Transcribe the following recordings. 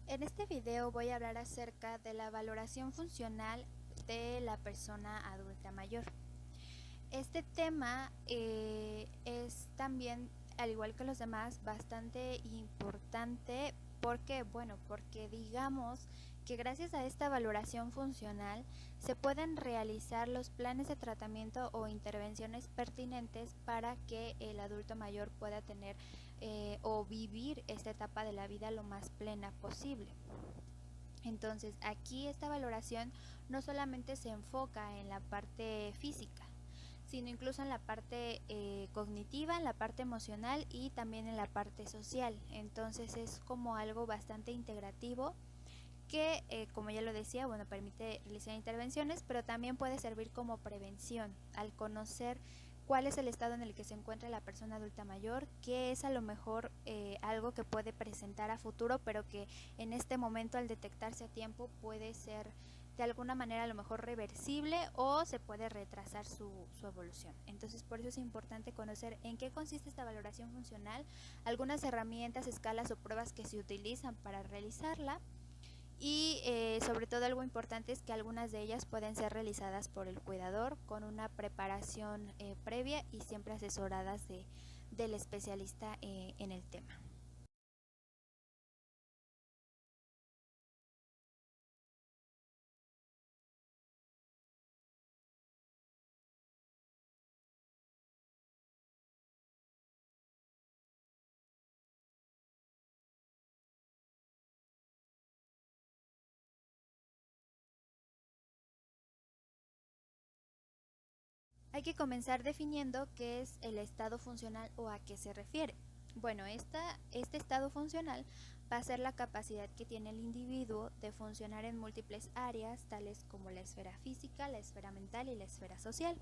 En este video voy a hablar acerca de la valoración funcional de la persona adulta mayor. Este tema es también, al igual que los demás, bastante importante porque digamos que gracias a esta valoración funcional se pueden realizar los planes de tratamiento o intervenciones pertinentes para que el adulto mayor pueda tener o vivir esta etapa de la vida lo más plena posible. Entonces, aquí esta valoración no solamente se enfoca en la parte física, sino incluso en la parte cognitiva, en la parte emocional y también en la parte social. Entonces es como algo bastante integrativo que, como ya lo decía, permite realizar intervenciones, pero también puede servir como prevención al conocer cuál es el estado en el que se encuentra la persona adulta mayor, qué es a lo mejor algo que puede presentar a futuro, pero que en este momento al detectarse a tiempo puede ser de alguna manera a lo mejor reversible o se puede retrasar su evolución. Entonces por eso es importante conocer en qué consiste esta valoración funcional, algunas herramientas, escalas o pruebas que se utilizan para realizarla. Y sobre todo algo importante es que algunas de ellas pueden ser realizadas por el cuidador con una preparación previa y siempre asesoradas del especialista en el tema. Hay que comenzar definiendo qué es el estado funcional o a qué se refiere. Bueno, este estado funcional va a ser la capacidad que tiene el individuo de funcionar en múltiples áreas, tales como la esfera física, la esfera mental y la esfera social.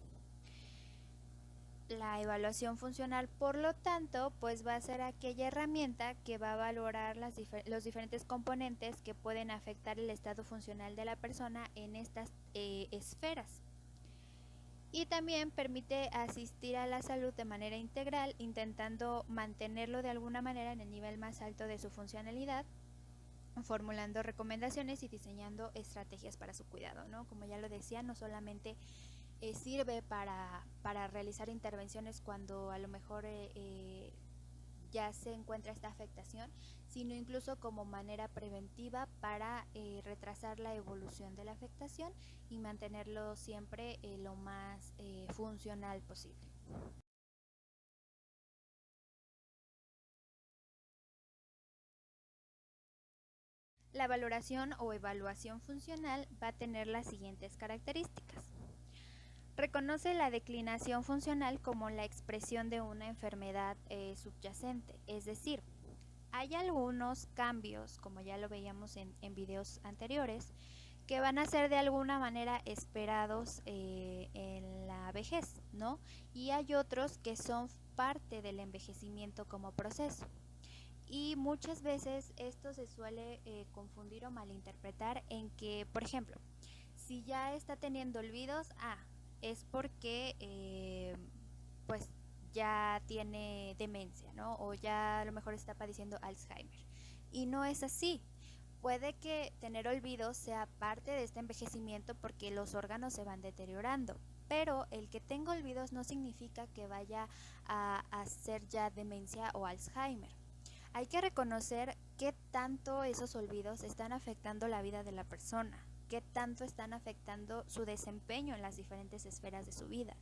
La evaluación funcional, por lo tanto, pues va a ser aquella herramienta que va a valorar los diferentes componentes que pueden afectar el estado funcional de la persona en estas esferas. Y también permite asistir a la salud de manera integral, intentando mantenerlo de alguna manera en el nivel más alto de su funcionalidad, formulando recomendaciones y diseñando estrategias para su cuidado, ¿no? Como ya lo decía, no solamente sirve para realizar intervenciones cuando a lo mejor ya se encuentra esta afectación, sino incluso como manera preventiva para retrasar la evolución de la afectación y mantenerlo siempre lo más funcional posible. La valoración o evaluación funcional va a tener las siguientes características. Reconoce la declinación funcional como la expresión de una enfermedad subyacente, es decir, hay algunos cambios, como ya lo veíamos en videos anteriores, que van a ser de alguna manera esperados en la vejez, ¿no? Y hay otros que son parte del envejecimiento como proceso. Y muchas veces esto se suele confundir o malinterpretar en que, por ejemplo, si ya está teniendo olvidos, es porque pues ya tiene demencia, ¿no? O ya a lo mejor está padeciendo Alzheimer. Y no es así. Puede que tener olvidos sea parte de este envejecimiento porque los órganos se van deteriorando. Pero el que tenga olvidos no significa que vaya a ser ya demencia o Alzheimer. Hay que reconocer qué tanto esos olvidos están afectando la vida de la persona, qué tanto están afectando su desempeño en las diferentes esferas de su vida.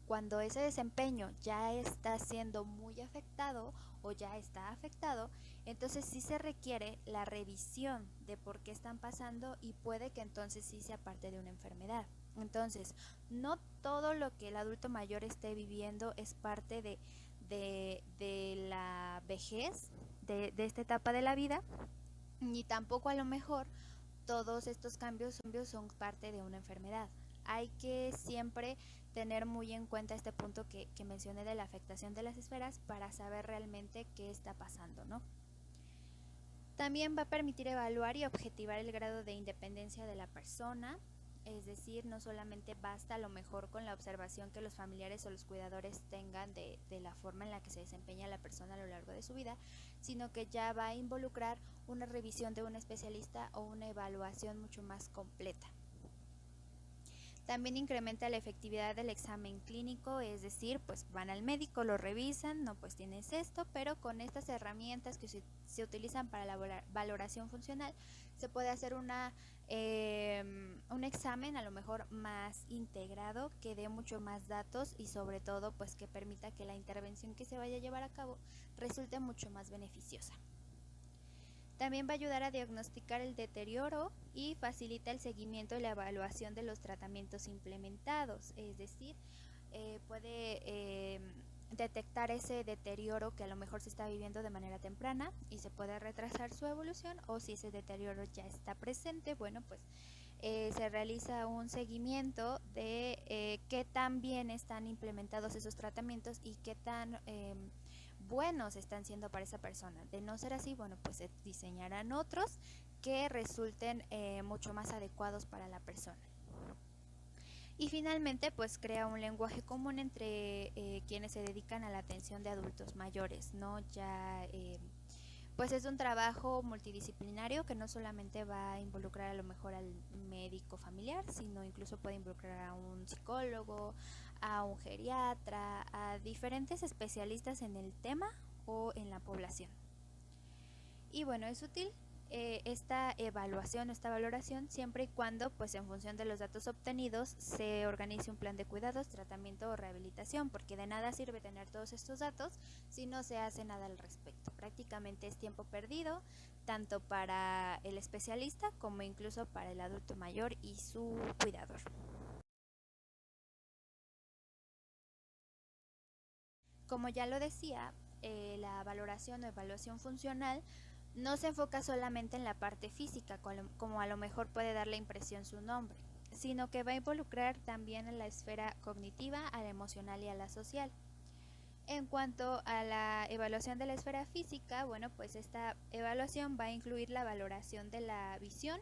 Cuando ese desempeño ya está siendo muy afectado o ya está afectado, entonces sí se requiere la revisión de por qué están pasando y puede que entonces sí sea parte de una enfermedad. Entonces, no todo lo que el adulto mayor esté viviendo es parte de la vejez, de esta etapa de la vida, ni tampoco a lo mejor todos estos cambios son parte de una enfermedad. Hay que siempre tener muy en cuenta este punto que mencioné de la afectación de las esferas para saber realmente qué está pasando, ¿no? También va a permitir evaluar y objetivar el grado de independencia de la persona, es decir, no solamente basta a lo mejor con la observación que los familiares o los cuidadores tengan de la forma en la que se desempeña la persona a lo largo de su vida, sino que ya va a involucrar una revisión de un especialista o una evaluación mucho más completa. También incrementa la efectividad del examen clínico, es decir, pues van al médico, lo revisan, no, pues tienes esto, pero con estas herramientas que se utilizan para la valoración funcional, se puede hacer un examen a lo mejor más integrado, que dé mucho más datos y sobre todo pues que permita que la intervención que se vaya a llevar a cabo resulte mucho más beneficiosa. También va a ayudar a diagnosticar el deterioro y facilita el seguimiento y la evaluación de los tratamientos implementados, es decir, puede detectar ese deterioro que a lo mejor se está viviendo de manera temprana y se puede retrasar su evolución, o si ese deterioro ya está presente, bueno, pues se realiza un seguimiento de qué tan bien están implementados esos tratamientos y qué tan buenos están siendo para esa persona. De no ser así, bueno, pues se diseñarán otros que resulten mucho más adecuados para la persona. Y finalmente, pues crea un lenguaje común entre quienes se dedican a la atención de adultos mayores, ¿no? Ya pues es un trabajo multidisciplinario que no solamente va a involucrar a lo mejor al médico familiar, sino incluso puede involucrar a un psicólogo, a un geriatra, a diferentes especialistas en el tema o en la población. Y bueno, es útil esta evaluación, esta valoración, siempre y cuando, pues en función de los datos obtenidos, se organice un plan de cuidados, tratamiento o rehabilitación, porque de nada sirve tener todos estos datos si no se hace nada al respecto. Prácticamente es tiempo perdido, tanto para el especialista como incluso para el adulto mayor y su cuidador. Como ya lo decía, la valoración o evaluación funcional no se enfoca solamente en la parte física, como a lo mejor puede dar la impresión su nombre, sino que va a involucrar también a la esfera cognitiva, a la emocional y a la social. En cuanto a la evaluación de la esfera física, bueno, pues esta evaluación va a incluir la valoración de la visión,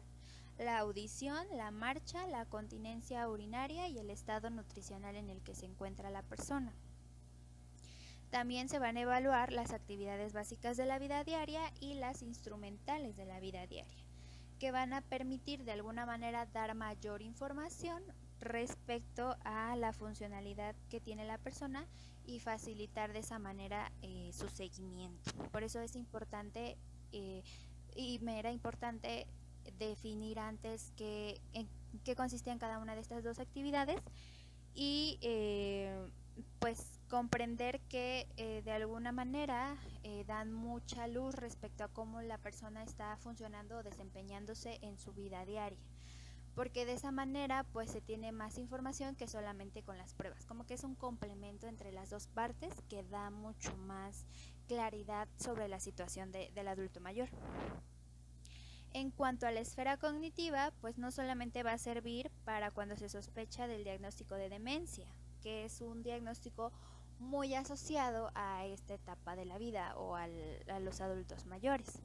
la audición, la marcha, la continencia urinaria y el estado nutricional en el que se encuentra la persona. También se van a evaluar las actividades básicas de la vida diaria y las instrumentales de la vida diaria, que van a permitir de alguna manera dar mayor información respecto a la funcionalidad que tiene la persona y facilitar de esa manera su seguimiento. Por eso es importante y me era importante definir antes en qué consistían cada una de estas dos actividades y pues comprender que de alguna manera dan mucha luz respecto a cómo la persona está funcionando o desempeñándose en su vida diaria, porque de esa manera pues se tiene más información que solamente con las pruebas, como que es un complemento entre las dos partes que da mucho más claridad sobre la situación del adulto mayor. En cuanto a la esfera cognitiva, pues no solamente va a servir para cuando se sospecha del diagnóstico de demencia, que es un diagnóstico muy asociado a esta etapa de la vida o a los adultos mayores,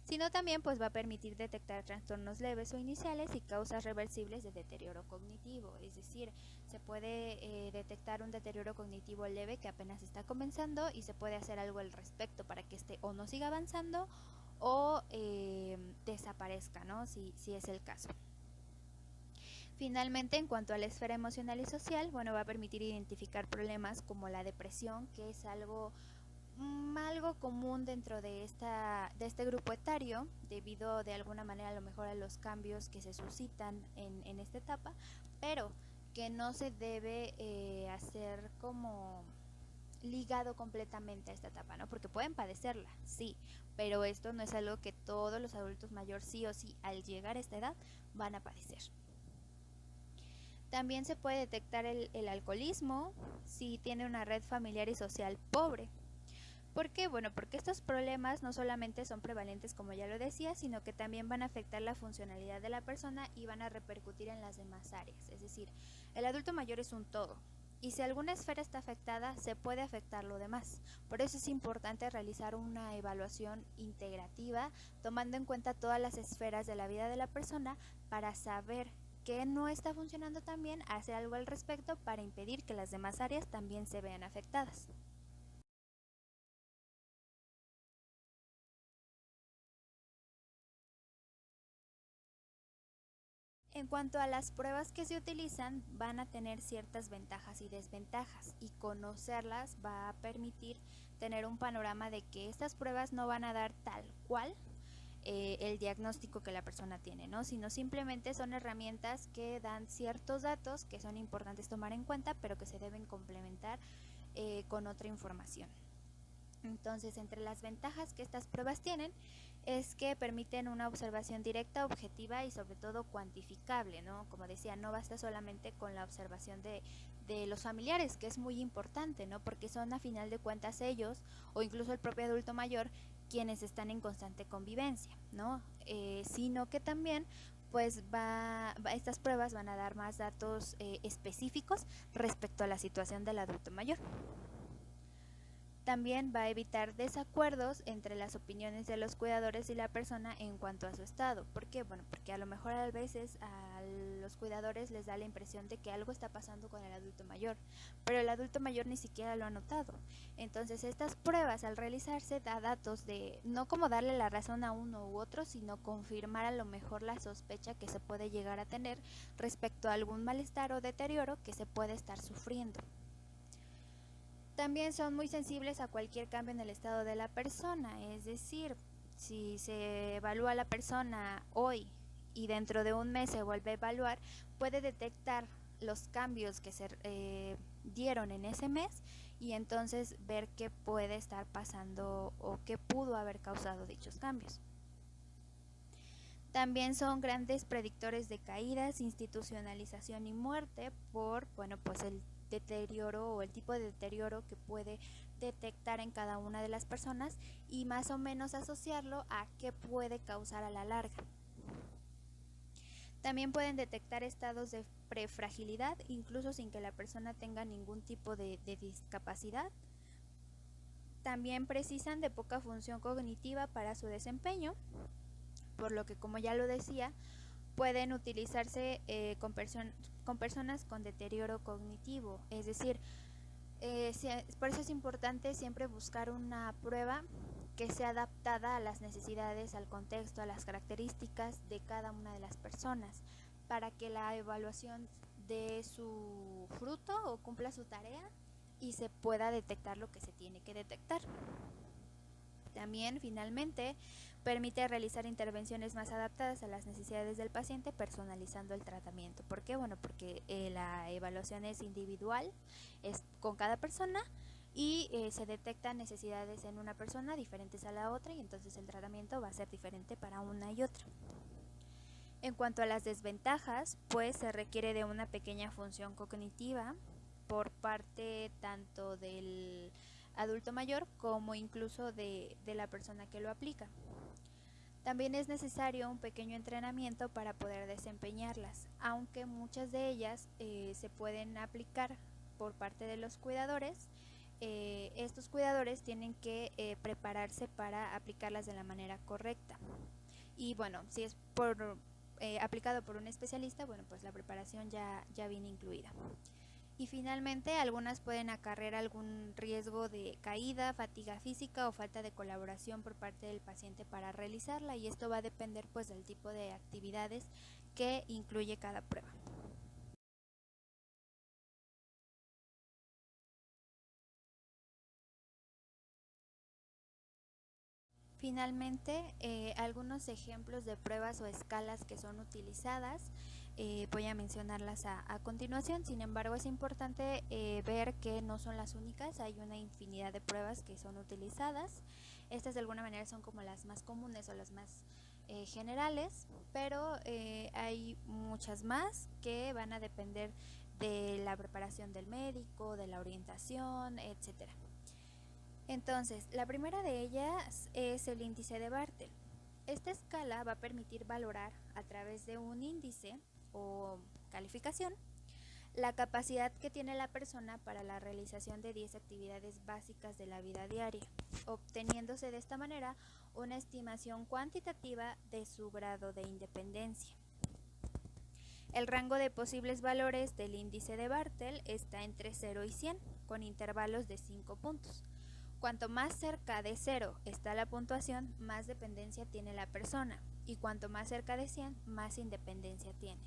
sino también pues va a permitir detectar trastornos leves o iniciales y causas reversibles de deterioro cognitivo, es decir, se puede detectar un deterioro cognitivo leve que apenas está comenzando y se puede hacer algo al respecto para que este o no siga avanzando o desaparezca, ¿no? Si es el caso. Finalmente, en cuanto a la esfera emocional y social, bueno, va a permitir identificar problemas como la depresión, que es algo común dentro de este grupo etario, debido de alguna manera a lo mejor a los cambios que se suscitan en esta etapa, pero que no se debe hacer como ligado completamente a esta etapa, ¿no? Porque pueden padecerla, sí, pero esto no es algo que todos los adultos mayores sí o sí al llegar a esta edad van a padecer. También se puede detectar el alcoholismo si tiene una red familiar y social pobre. ¿Por qué? Bueno, porque estos problemas no solamente son prevalentes, como ya lo decía, sino que también van a afectar la funcionalidad de la persona y van a repercutir en las demás áreas. Es decir, el adulto mayor es un todo, y si alguna esfera está afectada, se puede afectar lo demás. Por eso es importante realizar una evaluación integrativa, tomando en cuenta todas las esferas de la vida de la persona para saber qué no está funcionando tan bien, hacer algo al respecto para impedir que las demás áreas también se vean afectadas. En cuanto a las pruebas que se utilizan, van a tener ciertas ventajas y desventajas, y conocerlas va a permitir tener un panorama de que estas pruebas no van a dar tal cual el diagnóstico que la persona tiene, ¿no? Sino simplemente son herramientas que dan ciertos datos que son importantes tomar en cuenta, pero que se deben complementar con otra información. Entonces, entre las ventajas que estas pruebas tienen es que permiten una observación directa, objetiva y sobre todo cuantificable, ¿no? Como decía, no basta solamente con la observación de los familiares, que es muy importante, ¿no? Porque son a final de cuentas ellos o incluso el propio adulto mayor quienes están en constante convivencia, ¿no? Sino que también pues estas pruebas van a dar más datos específicos respecto a la situación del adulto mayor. También va a evitar desacuerdos entre las opiniones de los cuidadores y la persona en cuanto a su estado. ¿Por qué? Bueno, porque a lo mejor a veces a los cuidadores les da la impresión de que algo está pasando con el adulto mayor, pero el adulto mayor ni siquiera lo ha notado. Entonces estas pruebas al realizarse da datos de no como darle la razón a uno u otro, sino confirmar a lo mejor la sospecha que se puede llegar a tener respecto a algún malestar o deterioro que se puede estar sufriendo. También son muy sensibles a cualquier cambio en el estado de la persona, es decir, si se evalúa a la persona hoy y dentro de un mes se vuelve a evaluar, puede detectar los cambios que se dieron en ese mes y entonces ver qué puede estar pasando o qué pudo haber causado dichos cambios. También son grandes predictores de caídas, institucionalización y muerte por, pues el deterioro o el tipo de deterioro que puede detectar en cada una de las personas y más o menos asociarlo a qué puede causar a la larga. También pueden detectar estados de prefragilidad, incluso sin que la persona tenga ningún tipo de discapacidad. También precisan de poca función cognitiva para su desempeño, por lo que, como ya lo decía, pueden utilizarse con personas con deterioro cognitivo. Es decir, por eso es importante siempre buscar una prueba que sea adaptada a las necesidades, al contexto, a las características de cada una de las personas, para que la evaluación dé su fruto o cumpla su tarea y se pueda detectar lo que se tiene que detectar. También, finalmente, permite realizar intervenciones más adaptadas a las necesidades del paciente, personalizando el tratamiento. ¿Por qué? Bueno, porque la evaluación es individual, es con cada persona y se detectan necesidades en una persona diferentes a la otra y entonces el tratamiento va a ser diferente para una y otra. En cuanto a las desventajas, pues se requiere de una pequeña función cognitiva por parte tanto del adulto mayor como incluso de la persona que lo aplica. También es necesario un pequeño entrenamiento para poder desempeñarlas, aunque muchas de ellas se pueden aplicar por parte de los cuidadores. Estos cuidadores tienen que prepararse para aplicarlas de la manera correcta. Y bueno, si es aplicado por un especialista, bueno, pues la preparación ya viene incluida. Y finalmente, algunas pueden acarrear algún riesgo de caída, fatiga física o falta de colaboración por parte del paciente para realizarla, y esto va a depender pues del tipo de actividades que incluye cada prueba. Finalmente, algunos ejemplos de pruebas o escalas que son utilizadas. Voy a mencionarlas a continuación. Sin embargo, es importante ver que no son las únicas, hay una infinidad de pruebas que son utilizadas. Estas de alguna manera son como las más comunes o las más generales, pero hay muchas más que van a depender de la preparación del médico, de la orientación, etcétera. Entonces, la primera de ellas es el índice de Bartel. Esta escala va a permitir valorar a través de un índice o calificación la capacidad que tiene la persona para la realización de 10 actividades básicas de la vida diaria, obteniéndose de esta manera una estimación cuantitativa de su grado de independencia. El rango de posibles valores del índice de Bartel está entre 0 y 100, con intervalos de 5 puntos. Cuanto más cerca de 0 está la puntuación, más dependencia tiene la persona, y cuanto más cerca de 100, más independencia tiene.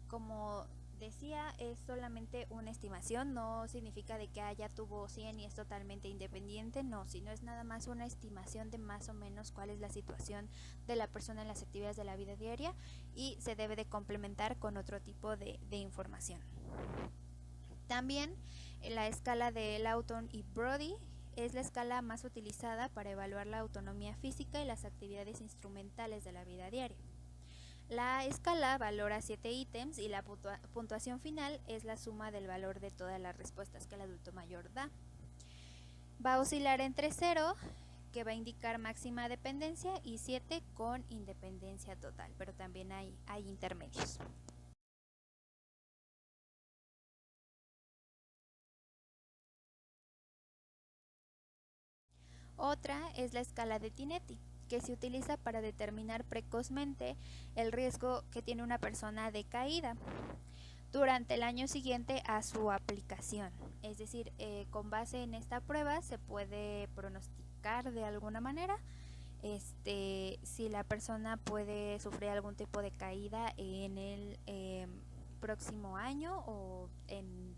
como decía, es solamente una estimación, no significa de que ya tuvo 100 y es totalmente independiente, no, sino es nada más una estimación de más o menos cuál es la situación de la persona en las actividades de la vida diaria y se debe de complementar con otro tipo de información. También la escala de Lawton y Brody es la escala más utilizada para evaluar la autonomía física y las actividades instrumentales de la vida diaria. La escala valora 7 ítems y la puntuación final es la suma del valor de todas las respuestas que el adulto mayor da. Va a oscilar entre 0, que va a indicar máxima dependencia, y 7 con independencia total, pero también hay intermedios. Otra es la escala de Tinetti, que se utiliza para determinar precozmente el riesgo que tiene una persona de caída durante el año siguiente a su aplicación. Es decir, con base en esta prueba se puede pronosticar de alguna manera si la persona puede sufrir algún tipo de caída en el próximo año o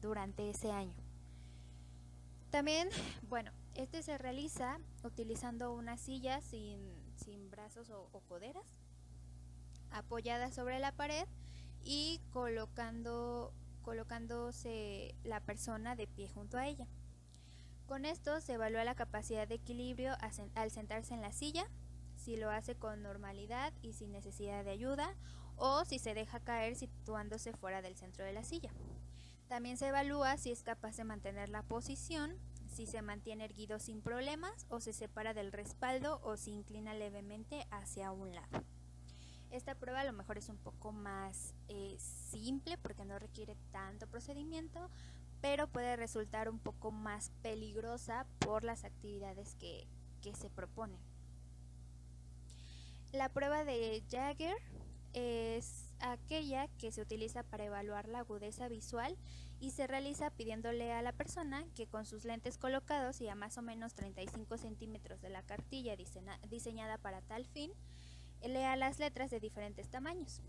durante ese año. También, bueno, este se realiza utilizando una silla sin brazos o coderas, apoyada sobre la pared y colocándose la persona de pie junto a ella. Con esto se evalúa la capacidad de equilibrio al sentarse en la silla, si lo hace con normalidad y sin necesidad de ayuda, o si se deja caer situándose fuera del centro de la silla. También se evalúa si es capaz de mantener la posición, si se mantiene erguido sin problemas, o se separa del respaldo o se inclina levemente hacia un lado. Esta prueba a lo mejor es un poco más simple porque no requiere tanto procedimiento, pero puede resultar un poco más peligrosa por las actividades que se proponen. La prueba de Jagger es aquella que se utiliza para evaluar la agudeza visual y se realiza pidiéndole a la persona que con sus lentes colocados y a más o menos 35 centímetros de la cartilla diseñada para tal fin, lea las letras de diferentes tamaños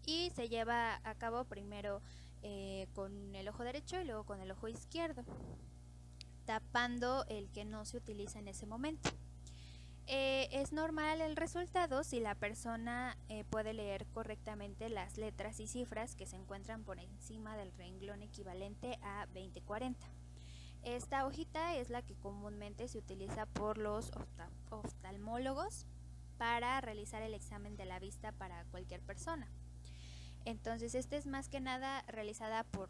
y se lleva a cabo primero con el ojo derecho y luego con el ojo izquierdo, tapando el que no se utiliza en ese momento. Es normal el resultado si la persona puede leer correctamente las letras y cifras que se encuentran por encima del renglón equivalente a 2040. Esta hojita es la que comúnmente se utiliza por los oftalmólogos para realizar el examen de la vista para cualquier persona. Entonces, esta es más que nada realizada por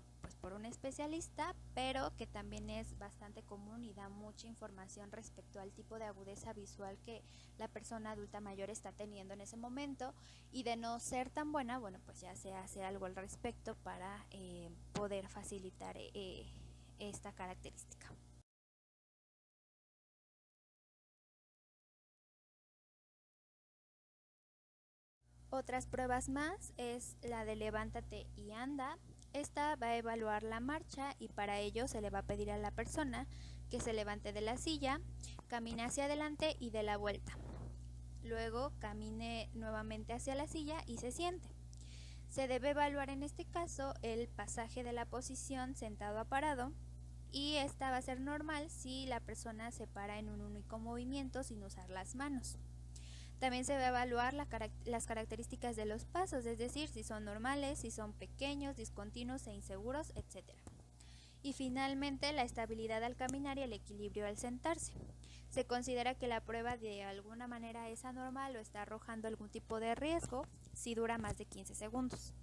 un especialista, pero que también es bastante común y da mucha información respecto al tipo de agudeza visual que la persona adulta mayor está teniendo en ese momento, y de no ser tan buena, bueno, pues ya se hace algo al respecto para poder facilitar esta característica. Otras pruebas más es la de levántate y anda. Esta va a evaluar la marcha y para ello se le va a pedir a la persona que se levante de la silla, camine hacia adelante y dé la vuelta. Luego camine nuevamente hacia la silla y se siente. Se debe evaluar en este caso el pasaje de la posición sentado a parado, y esta va a ser normal si la persona se para en un único movimiento sin usar las manos. También se va a evaluar las características de los pasos, es decir, si son normales, si son pequeños, discontinuos e inseguros, etc. Y finalmente, la estabilidad al caminar y el equilibrio al sentarse. Se considera que la prueba de alguna manera es anormal o está arrojando algún tipo de riesgo si dura más de 15 segundos.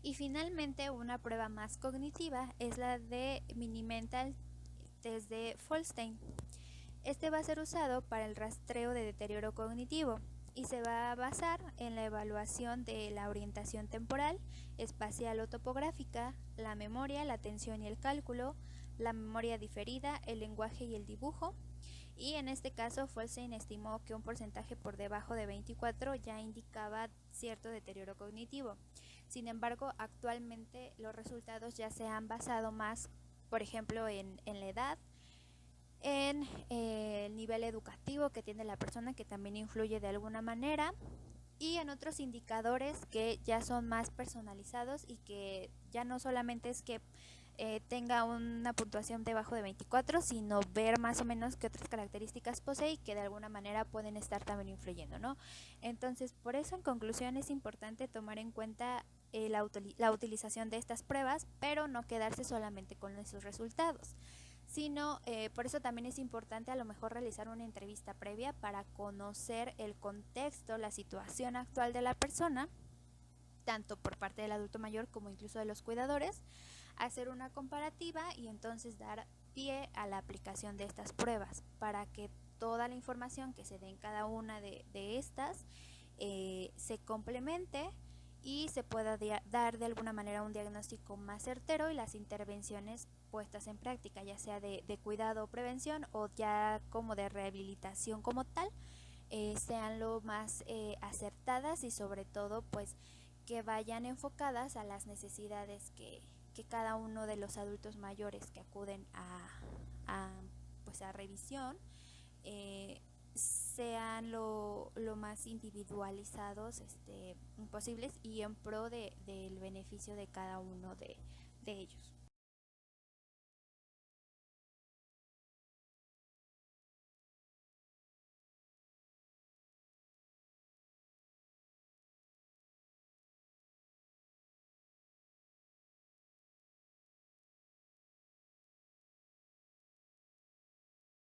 Y finalmente, una prueba más cognitiva es la de Mini-Mental Test de Folstein. Este va a ser usado para el rastreo de deterioro cognitivo y se va a basar en la evaluación de la orientación temporal, espacial o topográfica, la memoria, la atención y el cálculo, la memoria diferida, el lenguaje y el dibujo. Y en este caso, Folstein estimó que un porcentaje por debajo de 24 ya indicaba cierto deterioro cognitivo. Sin embargo, actualmente los resultados ya se han basado más, por ejemplo, en la edad, en el nivel educativo que tiene la persona, que también influye de alguna manera, y en otros indicadores que ya son más personalizados y que ya no solamente es que tenga una puntuación debajo de 24, sino ver más o menos qué otras características posee y que de alguna manera pueden estar también influyendo, ¿no? Entonces, por eso en conclusión es importante tomar en cuenta la utilización de estas pruebas, pero no quedarse solamente con esos resultados, sino por eso también es importante a lo mejor realizar una entrevista previa para conocer el contexto, la situación actual de la persona, tanto por parte del adulto mayor como incluso de los cuidadores, hacer una comparativa y entonces dar pie a la aplicación de estas pruebas para que toda la información que se dé en cada una de estas se complemente y se pueda dar de alguna manera un diagnóstico más certero y las intervenciones puestas en práctica, ya sea de cuidado o prevención o ya como de rehabilitación como tal, sean lo más acertadas y sobre todo pues que vayan enfocadas a las necesidades que cada uno de los adultos mayores que acuden pues a revisión sean lo más individualizados posibles y en pro del beneficio de cada uno de ellos.